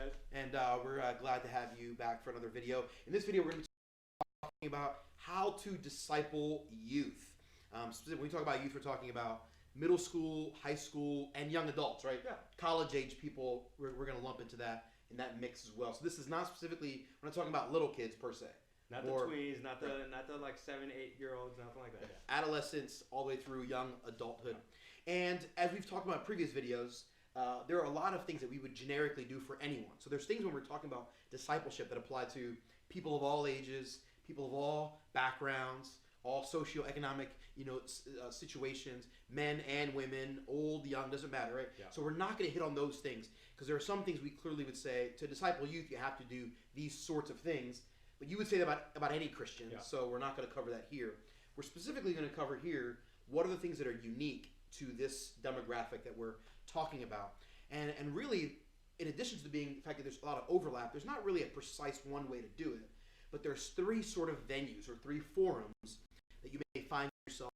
guys. And we're glad to have you back for another video. In this video, we're going to be talking about how to disciple youth. Specifically, when we talk about youth, we're talking about middle school, high school, and young adults, right? Yeah. College-age people, we're going to lump into that in that mix as well. So this is not specifically, we're not talking about little kids per se. Not the tweens, not the like 7, 8-year-olds, nothing like that. Yeah. Adolescents all the way through young adulthood. Yeah. And as we've talked about in previous videos, there are a lot of things that we would generically do for anyone. So there's things when we're talking about discipleship that apply to people of all ages, people of all backgrounds, all socioeconomic, situations, men and women, old, young, doesn't matter, right? Yeah. So we're not going to hit on those things because there are some things we clearly would say to disciple youth, you have to do these sorts of things. But you would say that about any Christian, yeah. So we're not going to cover that here. We're specifically going to cover here what are the things that are unique to this demographic that we're talking about. And really, in addition to the fact that there's a lot of overlap, there's not really a precise one way to do it. But there's three sort of venues or three forums that you may find yourself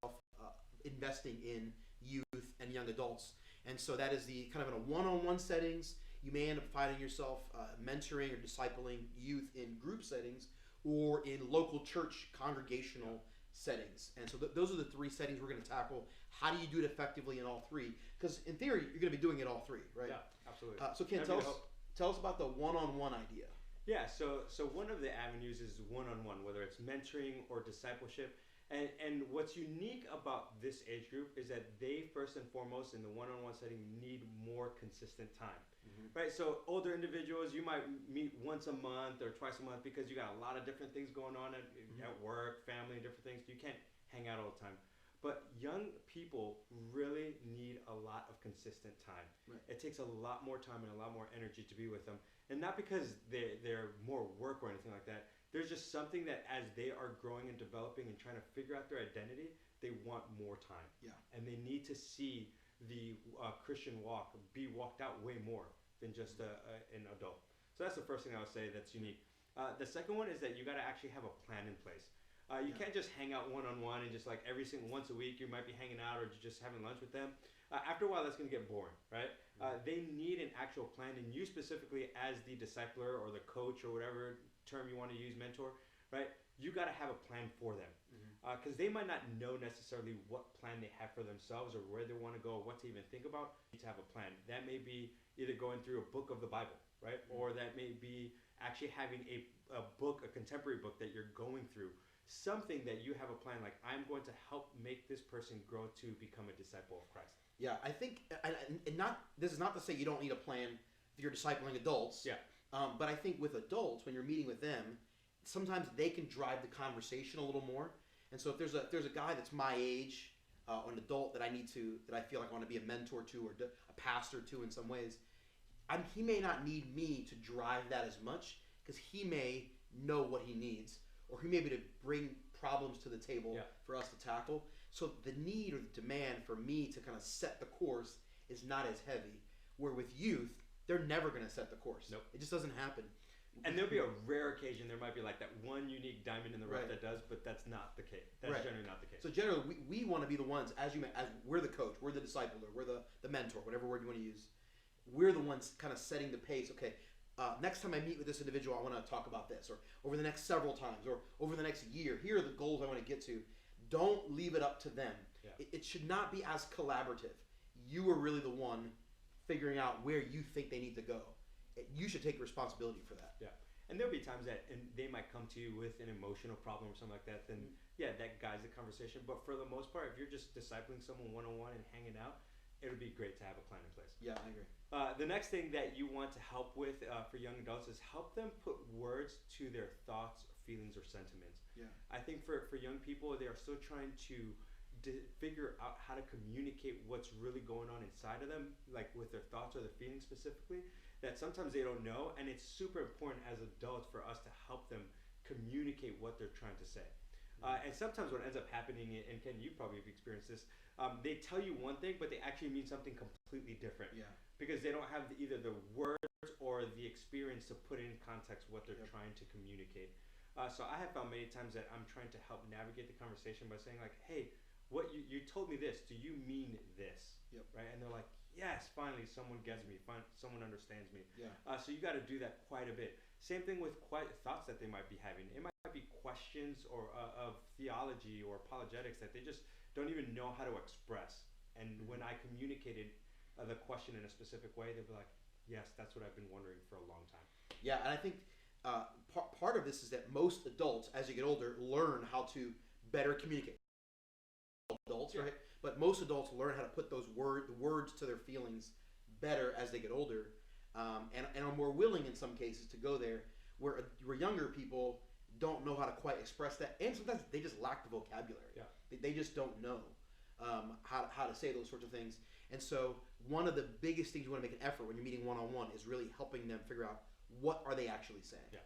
investing in youth and young adults. And so that is the kind of in a one-on-one settings. You may end up finding yourself mentoring or discipling youth in group settings or in local church congregational settings. And so those are the three settings we're going to tackle. How do you do it effectively in all three? Because in theory, you're going to be doing it all three, right? Yeah, absolutely. So Ken, tell us about the one-on-one idea. Yeah, so one of the avenues is one-on-one, whether it's mentoring or discipleship. And what's unique about this age group is that they, first and foremost, in the one-on-one setting, need more consistent time, right? So older individuals, you might meet once a month or twice a month because you got a lot of different things going on at work, family, and different things. You can't hang out all the time. But young people really need a lot of consistent time. Right. It takes a lot more time and a lot more energy to be with them. And not because they're more work or anything like that. There's just something that as they are growing and developing and trying to figure out their identity, they want more time. Yeah. And they need to see the Christian walk be walked out way more than just an adult. So that's the first thing I would say that's unique. The second one is that you got to actually have a plan in place. You can't just hang out one-on-one and just like once a week you might be hanging out or just having lunch with them. After a while, that's going to get boring, right? They need an actual plan, and you specifically as the discipler or the coach or whatever term you want to use, mentor, right? You got to have a plan for them because they might not know necessarily what plan they have for themselves or where they want to go or what to even think about. You need to have a plan. That may be either going through a book of the Bible, right? Or that may be actually having a book, a contemporary book that you're going through. Something that you have a plan, like I'm going to help make this person grow to become a disciple of Christ. Yeah, I think, and this is not to say you don't need a plan if you're discipling adults. Yeah. But I think with adults, when you're meeting with them, sometimes they can drive the conversation a little more. And so if there's a guy that's my age, an adult that I feel like I want to be a mentor to or a pastor to in some ways, he may not need me to drive that as much because he may know what he needs. Or he may be to bring problems to the table for us to tackle. So the need or the demand for me to kind of set the course is not as heavy. Where with youth, they're never going to set the course. Nope. It just doesn't happen. And there'll be a rare occasion, there might be like that one unique diamond in the rough that does, but that's not the case. That's generally not the case. So generally, we want to be the ones, as we're the coach, we're the discipler, we're the mentor, whatever word you want to use. We're the ones kind of setting the pace. Okay, next time I meet with this individual, I want to talk about this, or over the next several times, or over the next year. Here are the goals I want to get to. Don't leave it up to them. Yeah. It should not be as collaborative. You are really the one figuring out where you think they need to go. You should take responsibility for that. Yeah. And there'll be times that they might come to you with an emotional problem or something like that. Then, that guides the conversation. But for the most part, if you're just discipling someone one-on-one and hanging out, it would be great to have a plan in place. Yeah, I agree. The next thing that you want to help with for young adults is help them put words to their thoughts, feelings, or sentiments. Yeah. I think for young people, they are still trying to figure out how to communicate what's really going on inside of them, like with their thoughts or their feelings specifically, that sometimes they don't know. And it's super important as adults for us to help them communicate what they're trying to say. And sometimes what ends up happening, and Ken, you probably have experienced this, they tell you one thing, but they actually mean something completely different. Yeah. Because they don't have either the words or the experience to put in context what they're trying to communicate. So I have found many times that I'm trying to help navigate the conversation by saying like, hey, what you told me this, do you mean this? Yep. Right? And they're like, yes, finally someone gets me, someone understands me. Yeah. So you got to do that quite a bit. Same thing with thoughts that they might be having. It might be questions or of theology or apologetics that they just don't even know how to express. And when I communicated the question in a specific way, they'd be like, yes, that's what I've been wondering for a long time. Yeah, and I think part of this is that most adults, as you get older, learn how to better communicate. Adults, Yeah. right? But most adults learn how to put those words to their feelings better as they get older, and are more willing in some cases to go there. Where younger people don't know how to quite express that, and sometimes they just lack the vocabulary. Yeah. They just don't know how to say those sorts of things. And so one of the biggest things you want to make an effort when you're meeting one-on-one is really helping them figure out what are they actually saying. Yeah.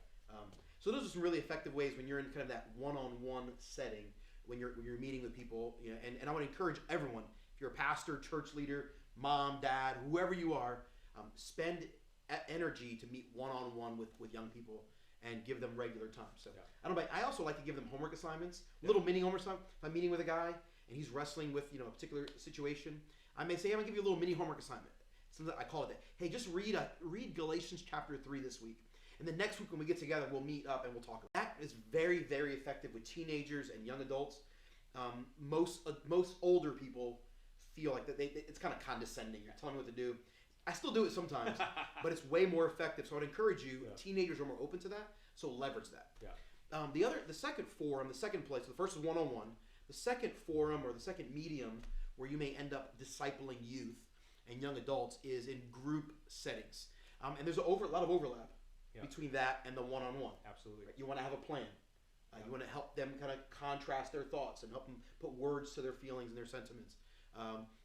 So those are some really effective ways when you're in kind of that one-on-one setting, when you're meeting with people. You know, and I want to encourage everyone, if you're a pastor, church leader, mom, dad, whoever you are, spend energy to meet one-on-one with young people and give them regular time. So Yeah. I don't know, I also like to give them homework assignments, Yeah. little mini homework assignments. If I'm meeting with a guy and he's wrestling with a particular situation, I may say, I'm gonna give you a little mini homework assignment. Something I call it that. Hey, just read Galatians chapter 3 this week. And then next week when we get together, we'll meet up and we'll talk. That is very, very effective with teenagers and young adults. Most older people feel like that it's kind of condescending. You're telling me what to do. I still do it sometimes, but it's way more effective. So I'd encourage you. Yeah. Teenagers are more open to that, so leverage that. Yeah. The second forum, the second place. The first is one-on-one. The second forum or the second medium where you may end up discipling youth and young adults is in group settings. And there's a lot of overlap between that and the one-on-one. Absolutely. Right? You want to have a plan. You want to help them kind of contrast their thoughts and help them put words to their feelings and their sentiments.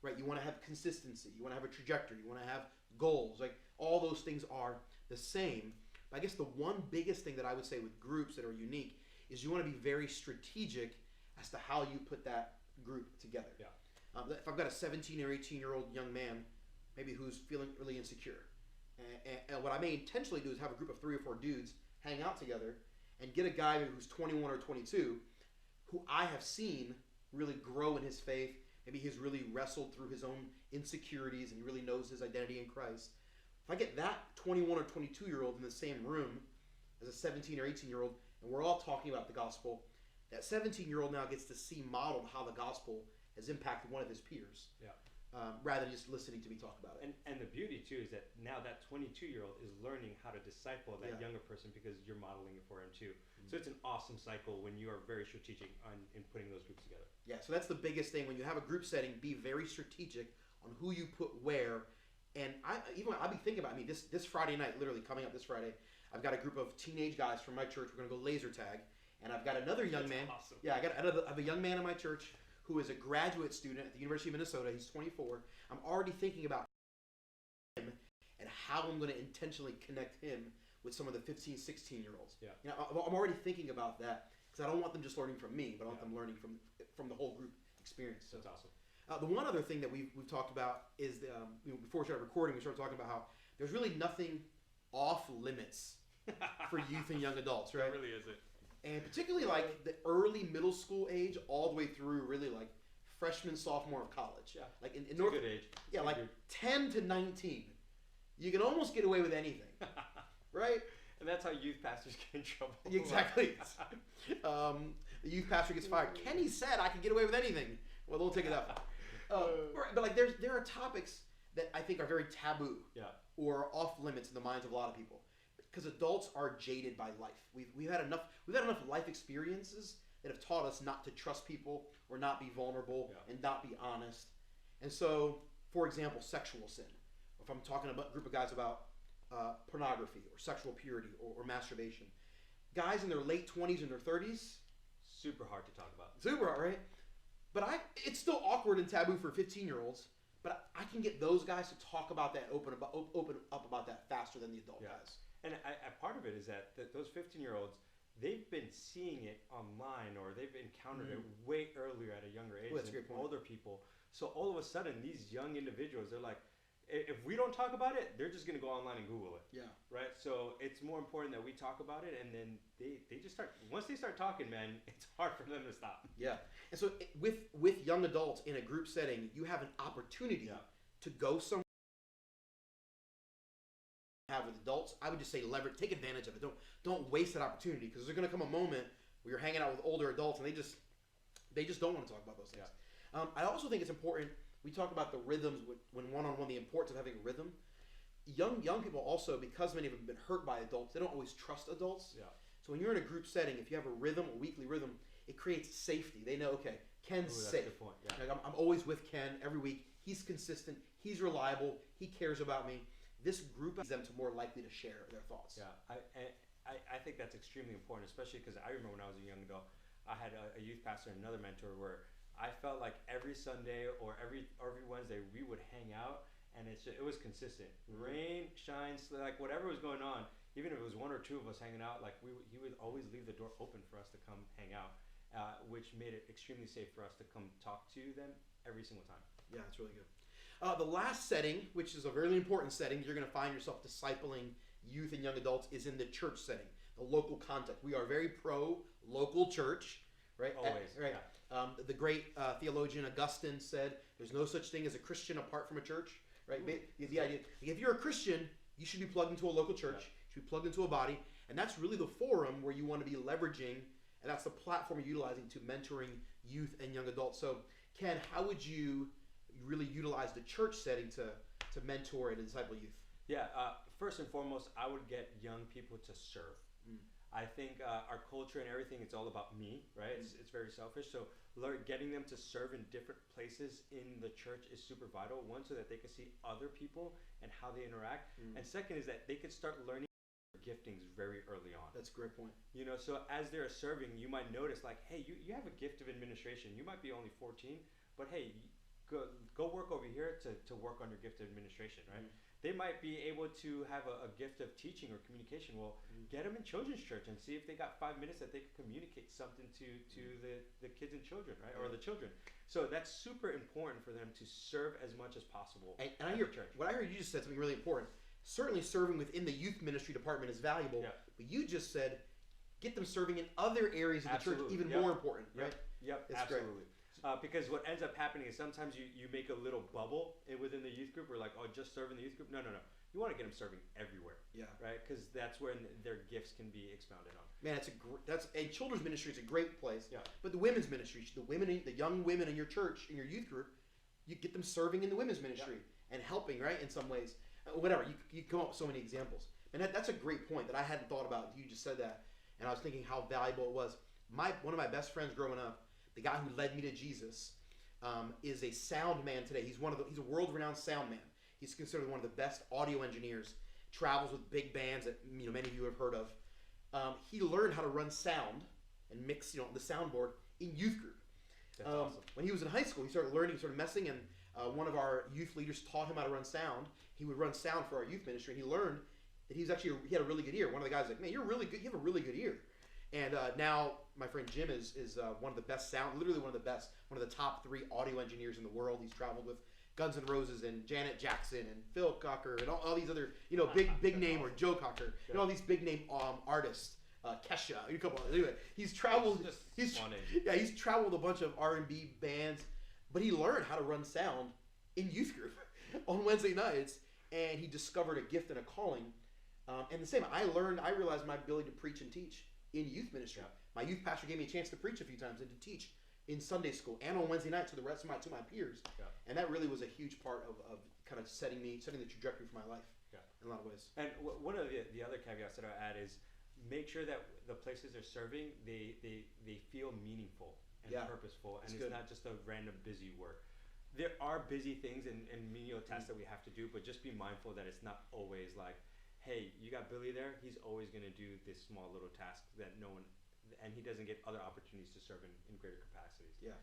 Right? You want to have consistency. You want to have a trajectory. You want to have goals. Like all those things are the same. But I guess the one biggest thing that I would say with groups that are unique is you want to be very strategic as to how you put that group together. Yeah. If I've got a 17 or 18-year-old young man, maybe who's feeling really insecure, and what I may intentionally do is have a group of 3 or 4 dudes hang out together and get a guy who's 21 or 22 who I have seen really grow in his faith. Maybe he's really wrestled through his own insecurities and he really knows his identity in Christ. If I get that 21 or 22-year-old in the same room as a 17 or 18-year-old and we're all talking about the gospel, that 17-year-old now gets to see modeled how the gospel has impacted one of his peers. Yeah. Rather than just listening to me talk about it. And the beauty too is that now that 22-year-old is learning how to disciple that younger person because you're modeling it for him too. So it's an awesome cycle when you are very strategic in putting those groups together. Yeah, so that's the biggest thing. When you have a group setting, be very strategic on who you put where. And I'll be thinking about this Friday night, literally coming up this Friday, I've got a group of teenage guys from my church. We're going to go laser tag. And I've got another young man. Awesome. Yeah, I have a young man in my church who is a graduate student at the University of Minnesota. He's 24. I'm already thinking about him and how I'm going to intentionally connect him with some of the 15, 16-year-olds. Yeah. I'm already thinking about that because I don't want them just learning from me, but I want them learning from the whole group experience. So. That's awesome. The one other thing that we've talked about is before we started recording, we started talking about how there's really nothing off limits for youth and young adults, right? It really isn't. And particularly like the early middle school age all the way through really like freshman, sophomore of college. Yeah. Like in It's North, a good age. yeah, like 10 to 19. You can almost get away with anything, right? And that's how youth pastors get in trouble. Exactly. The youth pastor gets fired. Kenny said I could get away with anything. Well, don't take it that far. Right, but like there are topics that I think are very taboo or off limits in the minds of a lot of people. Because adults are jaded by life. We've had enough life experiences that have taught us not to trust people or not be vulnerable and not be honest. And so, for example, sexual sin. If I'm talking about a group of guys about pornography or sexual purity or masturbation, guys in their late 20s and their 30s, super hard to talk about. Super hard, right? But it's still awkward and taboo for 15-year-olds. But I can get those guys to talk about that, open up about that faster than the adult guys. And part of it is that those 15-year-olds, they've been seeing it online or they've encountered it way earlier at a younger age than older people. So all of a sudden, these young individuals, they're like, if we don't talk about it, they're just going to go online and Google it. Yeah. Right? So it's more important that we talk about it, and then they just start, once they start talking, man, it's hard for them to stop. Yeah. And so with young adults in a group setting, you have an opportunity to go somewhere with adults, I would just say take advantage of it. Don't waste that opportunity, because there's going to come a moment where you're hanging out with older adults and they just don't want to talk about those things. Yeah. I also think it's important. We talk about the rhythms when one-on-one, the importance of having a rhythm. Young people also, because many of them have been hurt by adults, they don't always trust adults. Yeah. So when you're in a group setting, if you have a rhythm, a weekly rhythm, it creates safety. They know, okay, Ken's safe. Good point. Yeah. Like, I'm always with Ken every week. He's consistent. He's reliable. He cares about me. This group is them to more likely to share their thoughts. Yeah, I think that's extremely important, especially because I remember when I was a young adult, I had a youth pastor and another mentor where I felt like every Sunday or every Wednesday we would hang out, and it was consistent. Rain, shine, like whatever was going on, even if it was one or two of us hanging out, like he would always leave the door open for us to come hang out, which made it extremely safe for us to come talk to them every single time. Yeah, that's really good. The last setting, which is a really important setting, you're going to find yourself discipling youth and young adults, is in the church setting, the local context. We are very pro local church, right? Always, right. Yeah. The great theologian Augustine said, "There's no such thing as a Christian apart from a church." Right? The idea, if you're a Christian, you should be plugged into a local church. Yeah. You should be plugged into a body, and that's really the forum where you want to be leveraging, and that's the platform you're utilizing to mentoring youth and young adults. So, Ken, how would you really utilize the church setting to mentor and disciple youth? Yeah, first and foremost, I would get young people to serve. I think our culture and everything, it's all about me, right? It's very selfish. So getting them to serve in different places in the church is super vital. One, so that they can see other people and how they interact. And second is that they could start learning giftings very early on. That's a great point. You know, so as they're serving, you might notice like, hey, you have a gift of administration. You might be only 14, but hey, go work over here to work on your gift of administration, right? They might be able to have a gift of teaching or communication. Well, get them in children's church and see if they got 5 minutes that they can communicate something to the kids and children, right? Or the children. So that's super important for them to serve as much as possible and I hear, church. What I heard you just said something really important. Certainly serving within the youth ministry department is valuable, but you just said get them serving in other areas of the church, even more important, right? Yep, it's absolutely. Because what ends up happening is sometimes you make a little bubble within the youth group. We're like, oh, just serving the youth group. No. You want to get them serving everywhere. Yeah. Right? Because that's when their gifts can be expounded on. Man, that's a children's ministry is a great place. Yeah. But the women's ministry, the young women in your church, in your youth group, you get them serving in the women's ministry and helping, right? In some ways, whatever. You come up with so many examples, and that's a great point that I hadn't thought about. You just said that, and I was thinking how valuable it was. One of my best friends growing up, the guy who led me to Jesus, is a sound man today. He's a world-renowned sound man. He's considered one of the best audio engineers. Travels with big bands that many of you have heard of. He learned how to run sound and mix the soundboard in youth group. That's awesome. When he was in high school, he started learning, started messing, and one of our youth leaders taught him how to run sound. He would run sound for our youth ministry, and he learned that he had a really good ear. One of the guys was like, man, you're really good. You have a really good ear. And now my friend Jim is one of the best literally one of the top 3 audio engineers in the world. He's traveled with Guns N' Roses and Janet Jackson and Phil Cocker and all these other big name, or Joe Cocker, all these big name artists. Kesha, a couple of anyway. He's traveled. He's traveled a bunch of R&B bands, but he learned how to run sound in youth group on Wednesday nights, and he discovered a gift and a calling. And the same, I realized my ability to preach and teach in youth ministry. Yeah. My youth pastor gave me a chance to preach a few times and to teach in Sunday school and on Wednesday night to the rest of my peers. Yeah. And that really was a huge part of kind of setting the trajectory for my life. Yeah. In a lot of ways. And one of the other caveats that I add is make sure that the places they're serving they feel meaningful and purposeful, and it's not just a random busy work. There are busy things and menial tasks that we have to do, but just be mindful that it's not always like, hey, you got Billy there, he's always going to do this small little task that no one, and he doesn't get other opportunities to serve in greater capacities. Yeah.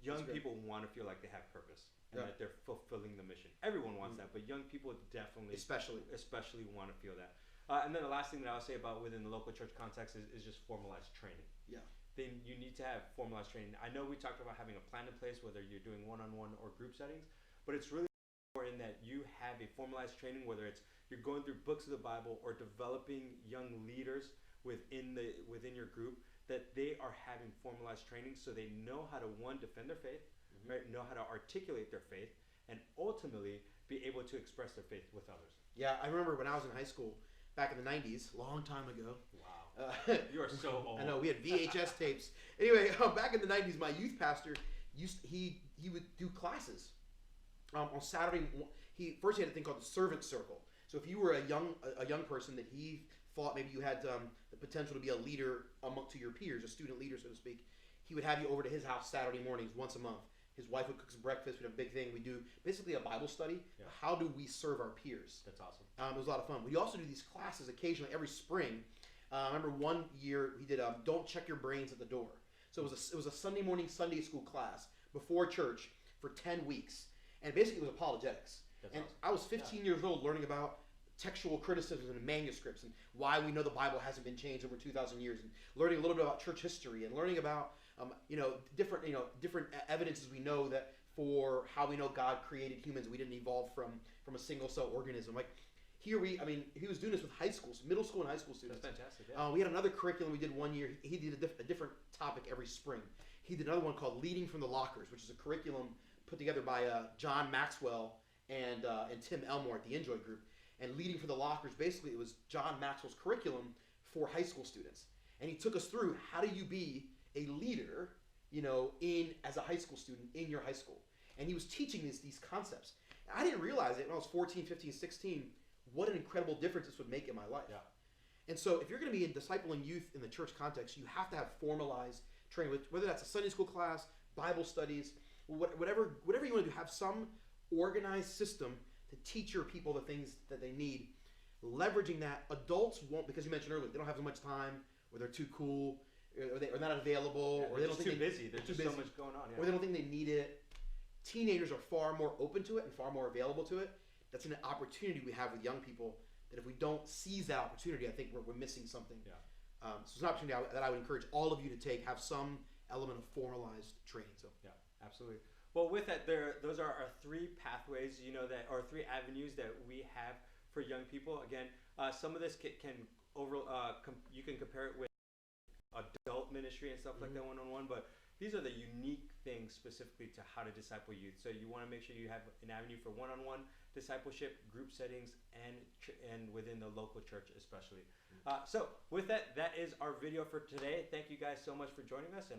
Young people want to feel like they have purpose and that they're fulfilling the mission. Everyone wants that, but young people definitely especially want to feel that. And then the last thing that I'll say about within the local church context is just formalized training. Yeah. Then you need to have formalized training. I know we talked about having a plan in place, whether you're doing one-on-one or group settings, but it's really important that you have a formalized training, whether it's you're going through books of the Bible or developing young leaders within your group, that they are having formalized training so they know how to, one, defend their faith, right? Know how to articulate their faith, and ultimately be able to express their faith with others. Yeah, I remember when I was in high school back in the 90s, long time ago. Wow. You are so old. I know, we had VHS tapes. Anyway, back in the 90s, my youth pastor, he would do classes on Saturday. He had a thing called the servant circle. So if you were a young person that he thought maybe you had the potential to be a leader to your peers, a student leader, so to speak, he would have you over to his house Saturday mornings once a month. His wife would cook some breakfast. We'd have a big thing. We do basically a Bible study. Yeah. How do we serve our peers? That's awesome. It was a lot of fun. We also do these classes occasionally every spring. I remember one year we did "Don't Check Your Brains at the Door." So it was a Sunday morning Sunday school class before church for 10 weeks, and basically it was apologetics. That's and awesome. I was 15 years old learning about textual criticism and manuscripts and why we know the Bible hasn't been changed over 2,000 years, and learning a little bit about church history and learning about different evidences we know that for how we know God created humans. We didn't evolve from a single cell organism. Like he was doing this with high school, middle school and high school students. That's fantastic. Yeah. We had another curriculum we did one year. He did a different topic every spring. He did another one called Leading from the Lockers, which is a curriculum put together by John Maxwell and Tim Elmore at the Enjoy Group. And Leading from the Lockers, basically it was John Maxwell's curriculum for high school students. And he took us through how do you be a leader, as a high school student in your high school. And he was teaching these concepts. I didn't realize it when I was 14, 15, 16, what an incredible difference this would make in my life. Yeah. And so if you're going to be in discipling youth in the church context, you have to have formalized training, whether that's a Sunday school class, Bible studies, whatever you want to do, have some organized system to teach your people the things that they need. Leveraging that, adults won't, because you mentioned earlier, they don't have as much time, or they're too cool, or they're not available, or they don't think too busy. There's just so much going on. Yeah. Or they don't think they need it. Teenagers are far more open to it and far more available to it. That's an opportunity we have with young people that if we don't seize that opportunity, I think we're missing something. Yeah. So it's an opportunity that I would encourage all of you to take, have some element of formalized training. So yeah, absolutely. Well, with that, those are our three pathways, or three avenues that we have for young people. Again, some of this you can compare it with adult ministry and stuff like that one-on-one, but these are the unique things specifically to how to disciple youth. So you want to make sure you have an avenue for one-on-one discipleship, group settings, and within the local church especially. So with that is our video for today. Thank you guys so much for joining us, and